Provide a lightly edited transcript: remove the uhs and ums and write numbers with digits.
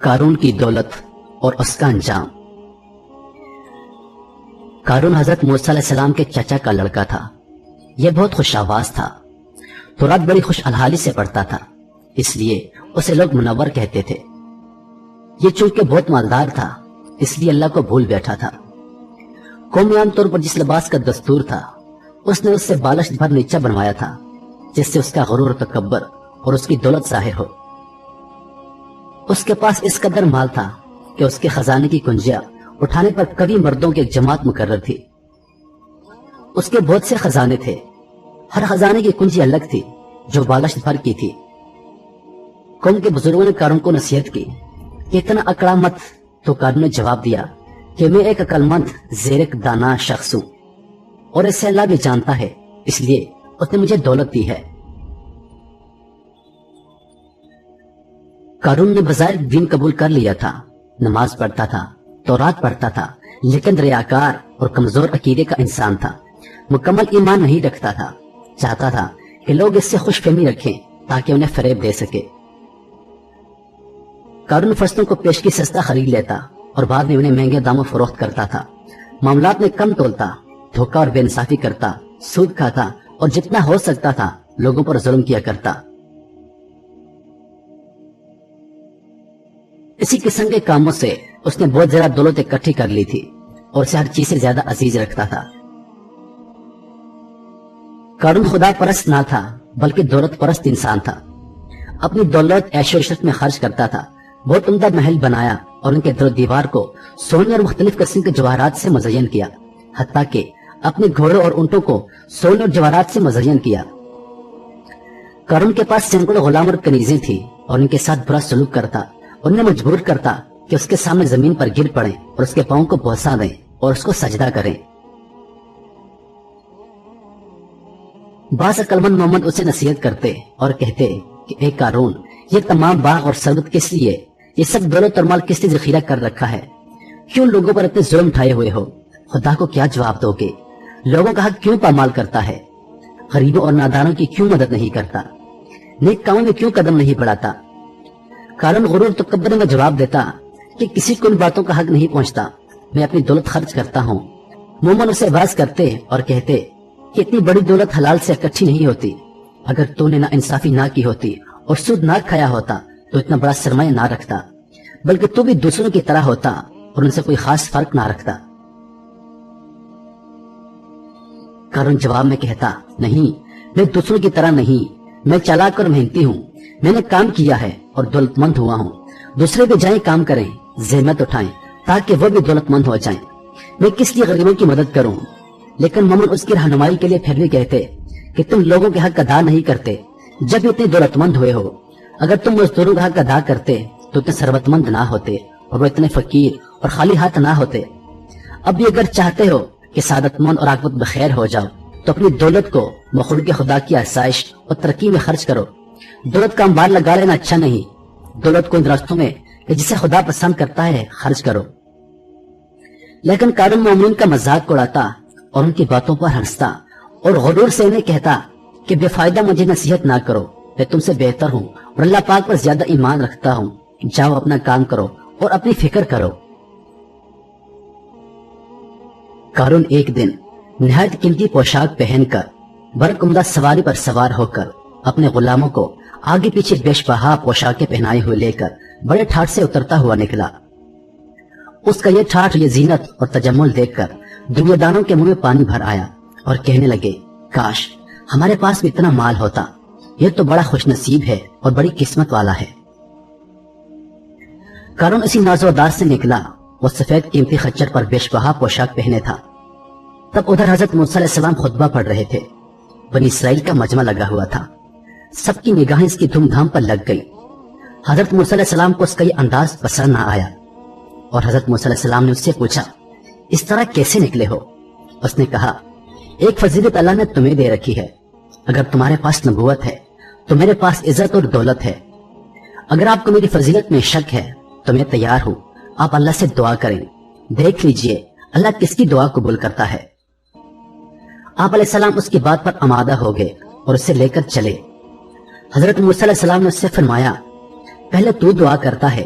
قارون کی دولت اور اس کا انجام۔ قارون حضرت موسیٰ علیہ السلام کے چچا کا لڑکا تھا۔ یہ بہت خوش آواز تھا، تورات بڑی خوش الحالی سے پڑھتا تھا، اس لیے اسے لوگ منور کہتے تھے۔ یہ چونکہ بہت مالدار تھا اس لیے اللہ کو بھول بیٹھا تھا۔ قومی عام طور پر جس لباس کا دستور تھا اس نے اس سے بالشت بھر نیچا بنوایا تھا، جس سے اس کا غرور و تکبر اور اس کی دولت ظاہر ہو۔ اس کے پاس اس قدر مال تھا کہ اس کے خزانے کی کنجیاں اٹھانے پر کبھی مردوں کی ایک جماعت مقرر تھی۔ اس کے بہت سے خزانے تھے، ہر خزانے کی کنجی الگ تھی جو بالشت بھر کی تھی۔ قوم کے بزرگوں نے قارون کو نصیحت کی کہ اتنا اکڑا مت، تو قارون نے جواب دیا کہ میں ایک عقل مند زیرک دانا شخص ہوں، اور اسے اللہ بھی جانتا ہے، اس لیے اس نے مجھے دولت دی ہے۔ قارون نے بظاہر دین قبول کر لیا تھا، نماز پڑھتا تھا، تورات پڑھتا تھا، لیکن ریاکار اور کمزور عقیدے کا انسان تھا، مکمل ایمان نہیں رکھتا تھا۔ چاہتا تھا کہ لوگ اس سے خوش فہمی رکھیں تاکہ انہیں فریب دے سکے۔ قارون فصلوں کو پیشگی سستا خرید لیتا اور بعد میں انہیں مہنگے داموں فروخت کرتا تھا، معاملات میں کم تولتا، دھوکہ اور بے انصافی کرتا، سود کھاتا اور جتنا ہو سکتا تھا لوگوں پر ظلم کیا کرتا۔ اسی قسم کے کاموں سے اس نے بہت زیادہ دولت اکٹھی کر لی تھی اور اسے ہر چیز سے زیادہ عزیز رکھتا تھا۔ قارون خدا پرست نہ تھا بلکہ دولت پرست انسان تھا۔ اپنی دولت عیش و عشرت میں خرچ کرتا تھا، بہت عمدہ محل بنایا اور ان کے در و دیوار کو سونے اور مختلف قسم کے جواہرات سے مزین کیا، حتیٰ کہ اپنے گھوڑوں اور اونٹوں کو سونے اور جواہرات سے مزین کیا۔ قارون کے پاس سینکڑوں غلام اور کنیزیں تھیں اور ان کے ساتھ برا سلوک کرتا، انہیں مجبور کرتا کہ اس کے سامنے زمین پر گر پڑیں اور اس کے پاؤں کو بوسہ دیں اور اس کو سجدہ کریں۔ بعض عقل مند محمد اسے نصیحت کرتے اور کہتے کہ اے قارون، یہ تمام باغ اور ثروت کس لیے، یہ سب دولت اور مال کس لیے ذخیرہ کر رکھا ہے؟ کیوں لوگوں پر اتنے ظلم اٹھائے ہوئے ہو؟ خدا کو کیا جواب دو گے؟ لوگوں کا حق کیوں پامال کرتا ہے؟ غریبوں اور نادانوں کی کیوں مدد نہیں کرتا؟ نیک کاموں میں کیوں قدم نہیں بڑھاتا؟ قارون غرور تکبر میں جواب دیتا کہ کسی کو ان باتوں کا حق نہیں پہنچتا، میں اپنی دولت خرچ کرتا ہوں۔ مومن اسے باز کرتے اور کہتے کہ اتنی بڑی دولت حلال سے اکٹھی نہیں ہوتی، اگر تو نے نا انصافی نہ کی ہوتی اور سود نہ کھایا ہوتا تو اتنا بڑا سرمایہ نہ رکھتا، بلکہ تو بھی دوسروں کی طرح ہوتا اور ان سے کوئی خاص فرق نہ رکھتا۔ قارون جواب میں کہتا، نہیں، میں دوسروں کی طرح نہیں، میں چالاک اور محنتی ہوں، میں نے کام کیا ہے اور دولت مند ہوا ہوں۔ دوسرے بھی جائیں کام کریں، زحمت اٹھائیں تاکہ وہ بھی دولت مند ہو جائیں۔ میں کس لیے غریبوں کی مدد کروں؟ لیکن مومن اس کی رہنمائی کے لیے پھر بھی کہتے کہ تم لوگوں کے حق ادا نہیں کرتے جب اتنے دولت مند ہوئے ہو۔ اگر تم مزدوروں کا حق ادا کرتے تو اتنے ثروت مند نہ ہوتے اور وہ اتنے فقیر اور خالی ہاتھ نہ ہوتے۔ اب بھی اگر چاہتے ہو کہ سعادت مند اور عاقبت بخیر ہو جاؤ تو اپنی دولت کو مخلوق خدا کی آسائش اور ترقی میں خرچ کرو۔ دولت کا انبار لگا لینا اچھا نہیں، دولت کو ان راستوں میں کہ جسے خدا پسند کرتا ہے خرچ کرو۔ لیکن قارون مومنین کا مذاق اڑاتا اور ان کی باتوں پر ہنستا اور غرور سے انہیں کہتا کہ بے فائدہ مجھے نصیحت نہ کرو، میں تم سے بہتر ہوں اور اللہ پاک پر زیادہ ایمان رکھتا ہوں، جاؤ اپنا کام کرو اور اپنی فکر کرو۔ قارون ایک دن نہایت قیمتی پوشاک پہن کر برق عمدہ سواری پر سوار ہو کر اپنے غلاموں کو آگے پیچھے بیش بہا پوشاکیں پہنائے ہوئے لے کر بڑے ٹھاٹ سے اترتا ہوا نکلا۔ اس کا یہ ٹھاٹ، یہ زینت اور تجمل دیکھ کر دنیا داروں کے منہ میں پانی بھر آیا اور کہنے لگے، کاش ہمارے پاس بھی اتنا مال ہوتا، یہ تو بڑا خوش نصیب ہے اور بڑی قسمت والا ہے۔ قارون اسی ناز و دار سے نکلا، وہ سفید قیمتی خچر پر بیش بہا پوشاک پہنے تھا۔ تب ادھر حضرت موسیٰ علیہ السلام خطبہ پڑھ رہے تھے، بنی اسرائیل کا مجمع لگا ہوا تھا، سب کی نگاہیں اس کی دھوم دھام پر لگ گئی۔ حضرت موسیٰ علیہ السلام کو اس کا یہ انداز پسند نہ آیا اور حضرت موسیٰ علیہ السلام نے اس سے پوچھا، اس طرح کیسے نکلے ہو؟ اس نے کہا، ایک فضیلت اللہ نے تمہیں دے رکھی ہے، اگر تمہارے پاس نبوت ہے تو میرے پاس عزت اور دولت ہے۔ اگر آپ کو میری فضیلت میں شک ہے تو میں تیار ہوں، آپ اللہ سے دعا کریں، دیکھ لیجئے اللہ کس کی دعا قبول کرتا ہے۔ آپ علیہ السلام اس کی بات پر آمادہ ہو گئے اور اسے لے کر چلے۔ حضرت موسیٰ علیہ السلام نے اس سے فرمایا، پہلے تو دعا کرتا ہے